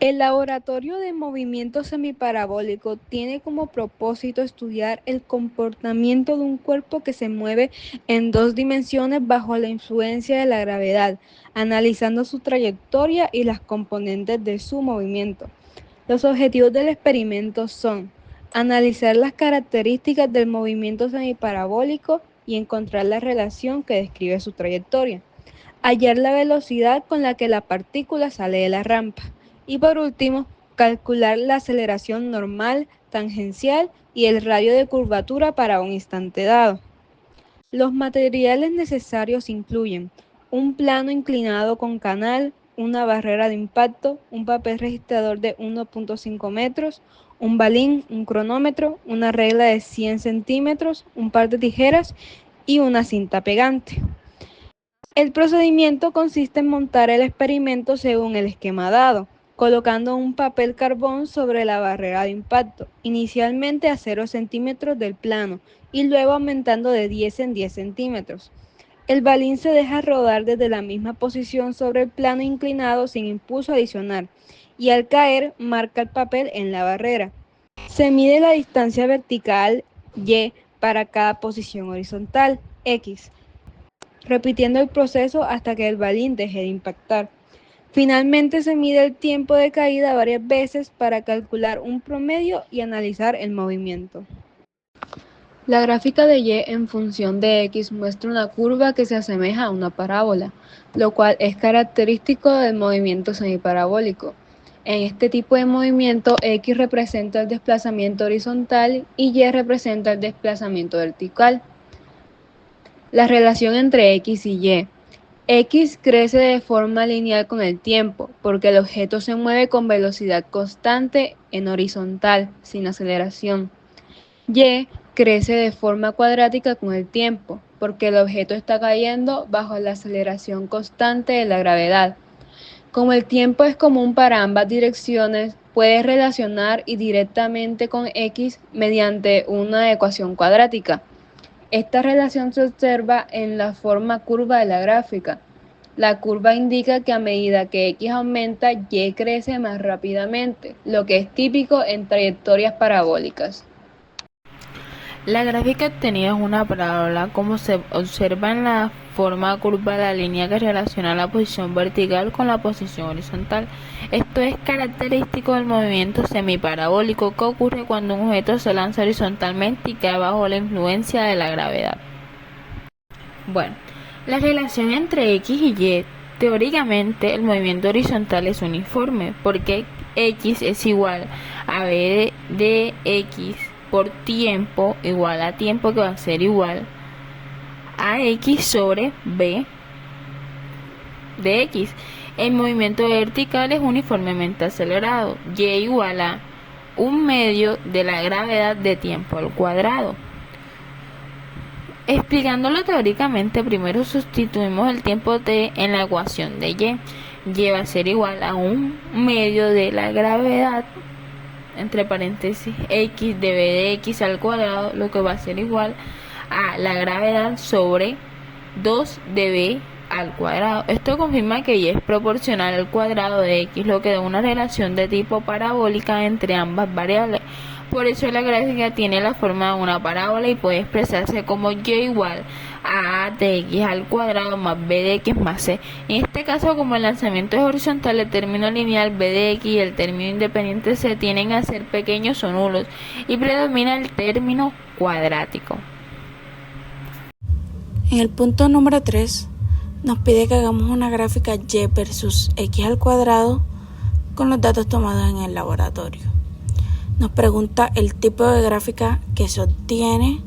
El laboratorio de movimiento semiparabólico tiene como propósito estudiar el comportamiento de un cuerpo que se mueve en dos dimensiones bajo la influencia de la gravedad, analizando su trayectoria y las componentes de su movimiento. Los objetivos del experimento son analizar las características del movimiento semiparabólico y encontrar la relación que describe su trayectoria, hallar la velocidad con la que la partícula sale de la rampa y por último, calcular la aceleración normal, tangencial y el radio de curvatura para un instante dado. Los materiales necesarios incluyen un plano inclinado con canal, una barrera de impacto, un papel registrador de 1.5 metros, un balín, un cronómetro, una regla de 100 centímetros, un par de tijeras y una cinta pegante. El procedimiento consiste en montar el experimento según el esquema dado, colocando un papel carbón sobre la barrera de impacto, inicialmente a 0 centímetros del plano y luego aumentando de 10 en 10 centímetros. El balín se deja rodar desde la misma posición sobre el plano inclinado sin impulso adicional y al caer marca el papel en la barrera. Se mide la distancia vertical y para cada posición horizontal x, repitiendo el proceso hasta que el balín deje de impactar. Finalmente se mide el tiempo de caída varias veces para calcular un promedio y analizar el movimiento. La gráfica de y en función de x muestra una curva que se asemeja a una parábola, lo cual es característico del movimiento semiparabólico. En este tipo de movimiento, x representa el desplazamiento horizontal y y representa el desplazamiento vertical. La relación entre x y y. X crece de forma lineal con el tiempo, porque el objeto se mueve con velocidad constante en horizontal, sin aceleración. Y crece de forma cuadrática con el tiempo, porque el objeto está cayendo bajo la aceleración constante de la gravedad. Como el tiempo es común para ambas direcciones, puedes relacionar directamente con x mediante una ecuación cuadrática. Esta relación se observa en la forma curva de la gráfica. La curva indica que a medida que x aumenta, y crece más rápidamente, lo que es típico en trayectorias parabólicas. La gráfica obtenida es una parábola, como se observa en la forma curva de la línea que relaciona la posición vertical con la posición horizontal. Esto es característico del movimiento semiparabólico que ocurre cuando un objeto se lanza horizontalmente y cae bajo la influencia de la gravedad. Bueno, la relación entre x y y, teóricamente el movimiento horizontal es uniforme, porque x es igual a b de x por tiempo igual a tiempo, que va a ser igual a x sobre b de x. El movimiento vertical es uniformemente acelerado, y igual a 1/2 de la gravedad de tiempo al cuadrado. Explicándolo teóricamente, primero sustituimos el tiempo t en la ecuación de y. Y va a ser igual a 1/2 de la gravedad, entre paréntesis, x de b de x al cuadrado, lo que va a ser igual a la gravedad sobre 2 de b al cuadrado. Esto confirma que y es proporcional al cuadrado de x, lo que da una relación de tipo parabólica entre ambas variables. Por eso la gráfica tiene la forma de una parábola y puede expresarse como y igual a de x al cuadrado más b de x más c. En este caso, como el lanzamiento es horizontal, el término lineal b de x y el término independiente c tienden a ser pequeños o nulos y predomina el término cuadrático. En el punto número 3 nos pide que hagamos una gráfica y versus x al cuadrado con los datos tomados en el laboratorio. Nos pregunta el tipo de gráfica que se obtiene,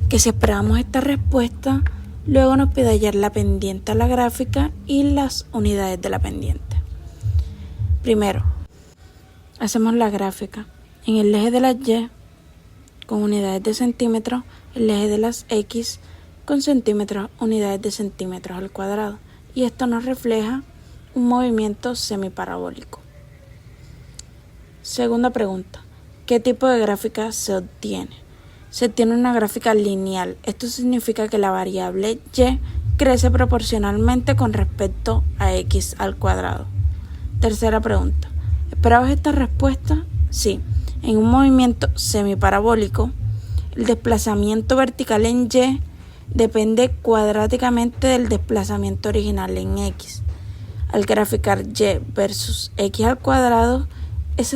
que si esperamos esta respuesta, luego nos pide hallar la pendiente a la gráfica y las unidades de la pendiente. Primero, hacemos la gráfica en el eje de las y con unidades de centímetros, el eje de las x con centímetros, unidades de centímetros al cuadrado, y esto nos refleja un movimiento semiparabólico. Segunda pregunta, ¿qué tipo de gráfica se obtiene? Se obtiene una gráfica lineal. Esto significa que la variable y crece proporcionalmente con respecto a x al cuadrado. Tercera pregunta, ¿Esperabas esta respuesta? Sí. En un movimiento semiparabólico, el desplazamiento vertical en Y depende cuadráticamente del desplazamiento original en X. Al graficar Y versus X al cuadrado, es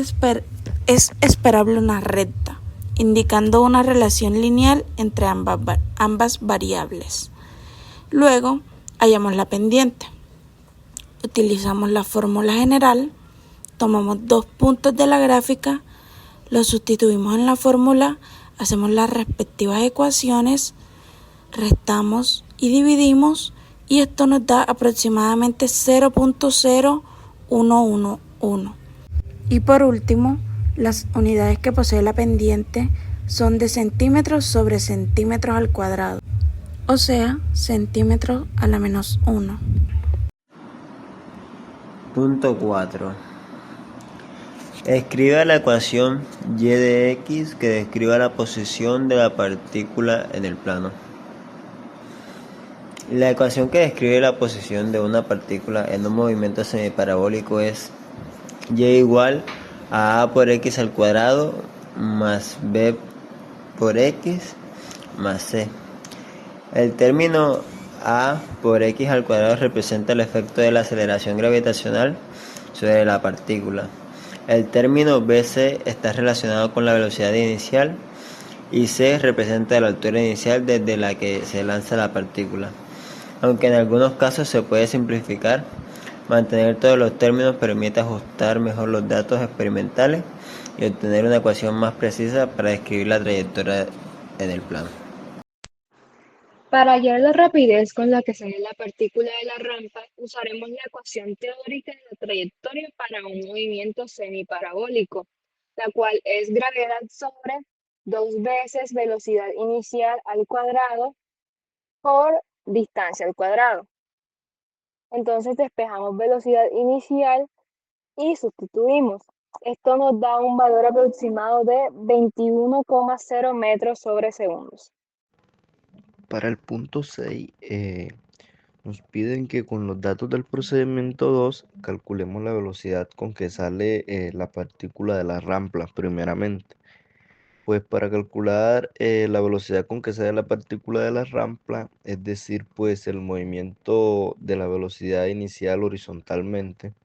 esperable una recta, indicando una relación lineal entre ambas variables. Luego, hallamos la pendiente. Utilizamos la fórmula general, tomamos 2 puntos de la gráfica, los sustituimos en la fórmula, hacemos las respectivas ecuaciones, restamos y dividimos, y esto nos da aproximadamente 0.0111. Y por último, las unidades que posee la pendiente son de centímetros sobre centímetros al cuadrado, o sea, centímetros a la menos 1. Punto 4. Escriba la ecuación y de x que describa la posición de la partícula en el plano. La ecuación que describe la posición de una partícula en un movimiento semiparabólico es y igual a por x al cuadrado más b por x más c. El término a por x al cuadrado representa el efecto de la aceleración gravitacional sobre la partícula. El término bc está relacionado con la velocidad inicial y c representa la altura inicial desde la que se lanza la partícula. Aunque en algunos casos se puede simplificar, mantener todos los términos permite ajustar mejor los datos experimentales y obtener una ecuación más precisa para describir la trayectoria en el plano. Para hallar la rapidez con la que sale la partícula de la rampa, usaremos la ecuación teórica de la trayectoria para un movimiento semiparabólico, la cual es gravedad sobre 2 veces velocidad inicial al cuadrado por distancia al cuadrado. Entonces despejamos velocidad inicial y sustituimos. Esto nos da un valor aproximado de 21,0 metros sobre segundos. Para el punto 6, nos piden que con los datos del procedimiento 2 calculemos la velocidad con que sale la partícula de la rampa primeramente. Pues para calcular la velocidad con que sale la partícula de la rampa, es decir, pues el movimiento de la velocidad inicial horizontalmente,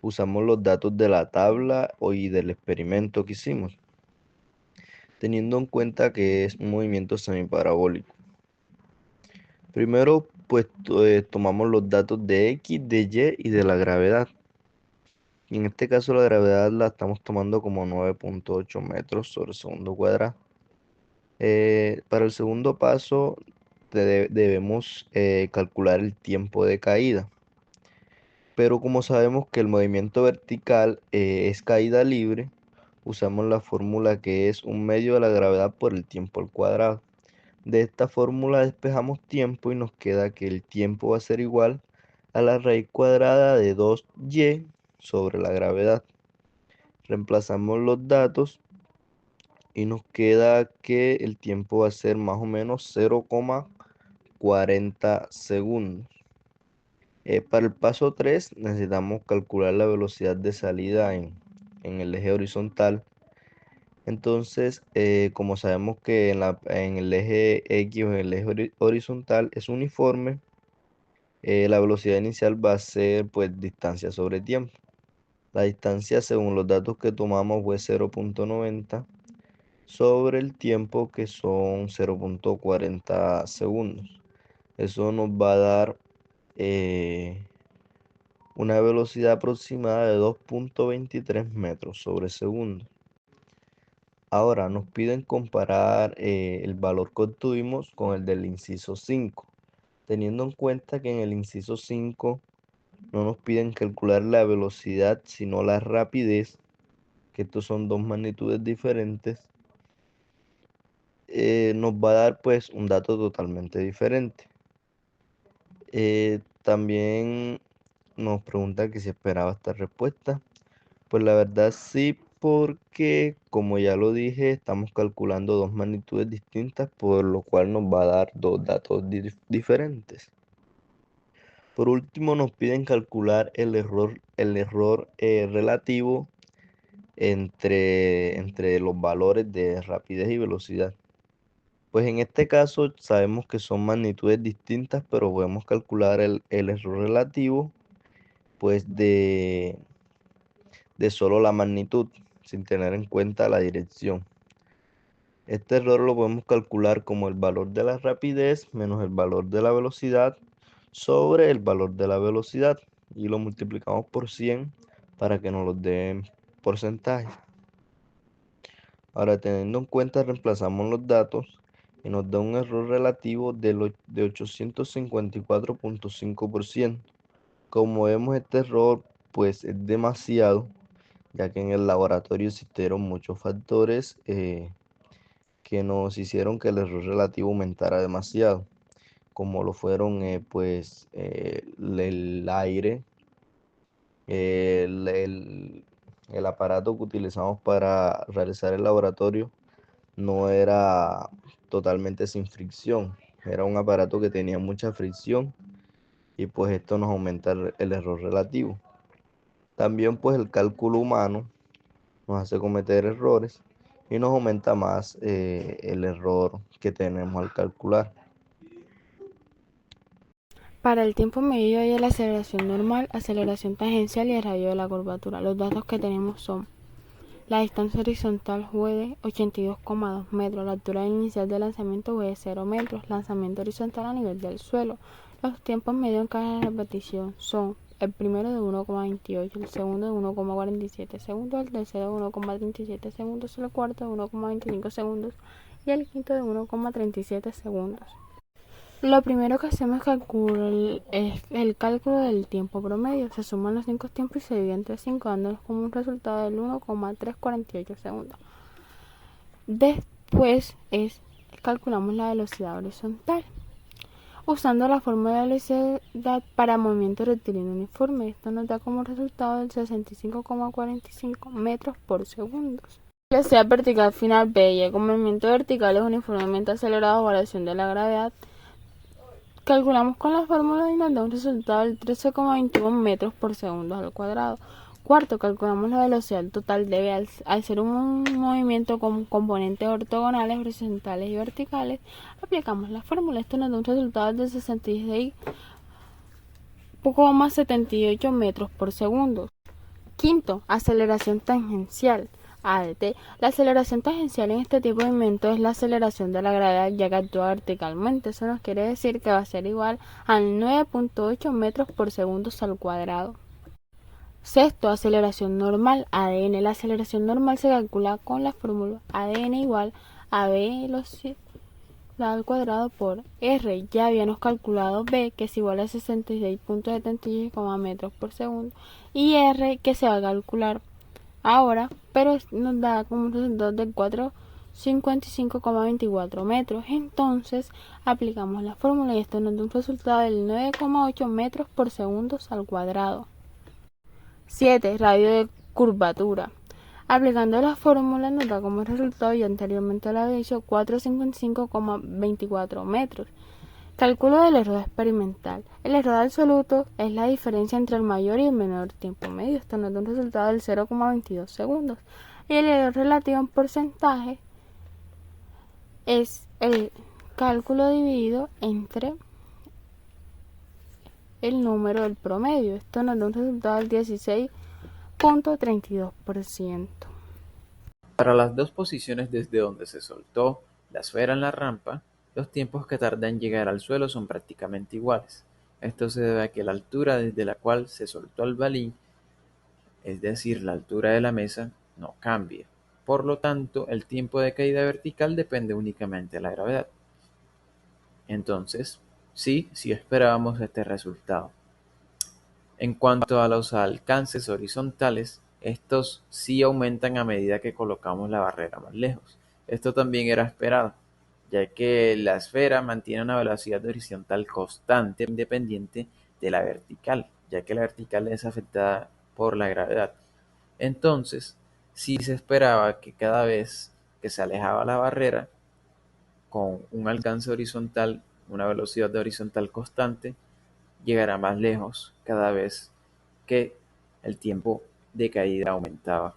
usamos los datos de la tabla y del experimento que hicimos, teniendo en cuenta que es un movimiento semiparabólico. Primero, pues tomamos los datos de X, de Y y de la gravedad. Y en este caso la gravedad la estamos tomando como 9.8 metros sobre segundo cuadrado. Para el segundo paso debemos calcular el tiempo de caída. Pero como sabemos que el movimiento vertical es caída libre, usamos la fórmula que es un medio de la gravedad por el tiempo al cuadrado. De esta fórmula despejamos tiempo y nos queda que el tiempo va a ser igual a la raíz cuadrada de 2y sobre la gravedad. Reemplazamos los datos y nos queda que el tiempo va a ser más o menos 0,40 segundos. Para el paso 3 necesitamos calcular la velocidad de salida en el eje horizontal. Entonces, como sabemos que en el eje X o en el eje horizontal es uniforme, la velocidad inicial va a ser pues distancia sobre tiempo. La distancia según los datos que tomamos fue 0.90 sobre el tiempo que son 0.40 segundos. Eso nos va a dar una velocidad aproximada de 2.23 metros sobre segundo. Ahora nos piden comparar el valor que obtuvimos con el del inciso 5, teniendo en cuenta que en el inciso 5 no nos piden calcular la velocidad, sino la rapidez, que estos son dos magnitudes diferentes. Nos va a dar pues un dato totalmente diferente. También nos pregunta que si esperaba esta respuesta. Pues la verdad sí, porque como ya lo dije, estamos calculando dos magnitudes distintas, por lo cual nos va a dar dos datos diferentes. Por último, nos piden calcular el error relativo entre los valores de rapidez y velocidad. Pues en este caso sabemos que son magnitudes distintas, pero podemos calcular el error relativo pues de solo la magnitud, sin tener en cuenta la dirección. Este error lo podemos calcular como el valor de la rapidez menos el valor de la velocidad sobre el valor de la velocidad y lo multiplicamos por 100 para que nos lo den porcentaje. Ahora, teniendo en cuenta, reemplazamos los datos y nos da un error relativo de 854,5%. Como vemos, este error pues es demasiado, ya que en el laboratorio existieron muchos factores que nos hicieron que el error relativo aumentara demasiado, como lo fueron el aire, el, el- el aparato que utilizamos para realizar el laboratorio no era totalmente sin fricción, era un aparato que tenía mucha fricción y pues esto nos aumenta el error relativo. También pues el cálculo humano nos hace cometer errores y nos aumenta más el error que tenemos al calcular. Para el tiempo medido hay la aceleración normal, aceleración tangencial y el radio de la curvatura. Los datos que tenemos son: la distancia horizontal fue de 82,2 metros, la altura inicial del lanzamiento fue de 0 metros, lanzamiento horizontal a nivel del suelo. Los tiempos medios en cada repetición son: el primero de 1,28, el segundo de 1,47 segundos, el tercero de 1,37 segundos, el cuarto de 1,25 segundos y el quinto de 1,37 segundos. Lo primero que hacemos es el cálculo del tiempo promedio. Se suman los 5 tiempos y se divide entre 5, dándonos como un resultado del 1,348 segundos. Después calculamos la velocidad horizontal, usando la fórmula de velocidad para movimiento rectilíneo uniforme. Esto nos da como resultado el 65,45 metros por segundo. La velocidad vertical final B, con movimiento vertical es uniformemente acelerado a variación de la gravedad. Calculamos con la fórmula y nos da un resultado del 13,21 metros por segundo al cuadrado. Cuarto, calculamos la velocidad total de V al ser un movimiento con componentes ortogonales, horizontales y verticales. Aplicamos la fórmula. Esto nos da un resultado de 66,78 metros por segundo. Quinto, aceleración tangencial. ADT. La aceleración tangencial en este tipo de movimiento es la aceleración de la gravedad ya que actúa verticalmente. Eso nos quiere decir que va a ser igual al 9,8 metros por segundo al cuadrado. Sexto, aceleración normal. ADN. La aceleración normal se calcula con la fórmula ADN igual a velocidad al cuadrado por R. Ya habíamos calculado B, que es igual a 66,78 metros por segundo, y R, que se va a calcular ahora, pero nos da como un resultado de 455,24 metros. Entonces aplicamos la fórmula y esto nos da un resultado del 9,8 metros por segundo al cuadrado. 7. Radio de curvatura. Aplicando la fórmula nos da como resultado, ya anteriormente lo había dicho, 455,24 metros. Cálculo del error experimental. El error absoluto es la diferencia entre el mayor y el menor tiempo medio. Esto nos da un resultado del 0,22 segundos. Y el error relativo en porcentaje es el cálculo dividido entre el número del promedio. Esto nos da un resultado del 16,32%. Para las dos posiciones desde donde se soltó la esfera en la rampa, los tiempos que tarda en llegar al suelo son prácticamente iguales. Esto se debe a que la altura desde la cual se soltó el balín, es decir, la altura de la mesa, no cambia. Por lo tanto, el tiempo de caída vertical depende únicamente de la gravedad. Entonces, sí esperábamos este resultado. En cuanto a los alcances horizontales, estos sí aumentan a medida que colocamos la barrera más lejos. Esto también era esperado, ya que la esfera mantiene una velocidad horizontal constante independiente de la vertical, ya que la vertical es afectada por la gravedad. Entonces, sí se esperaba que cada vez que se alejaba la barrera, con un alcance horizontal, una velocidad horizontal constante, llegará más lejos cada vez que el tiempo de caída aumentaba.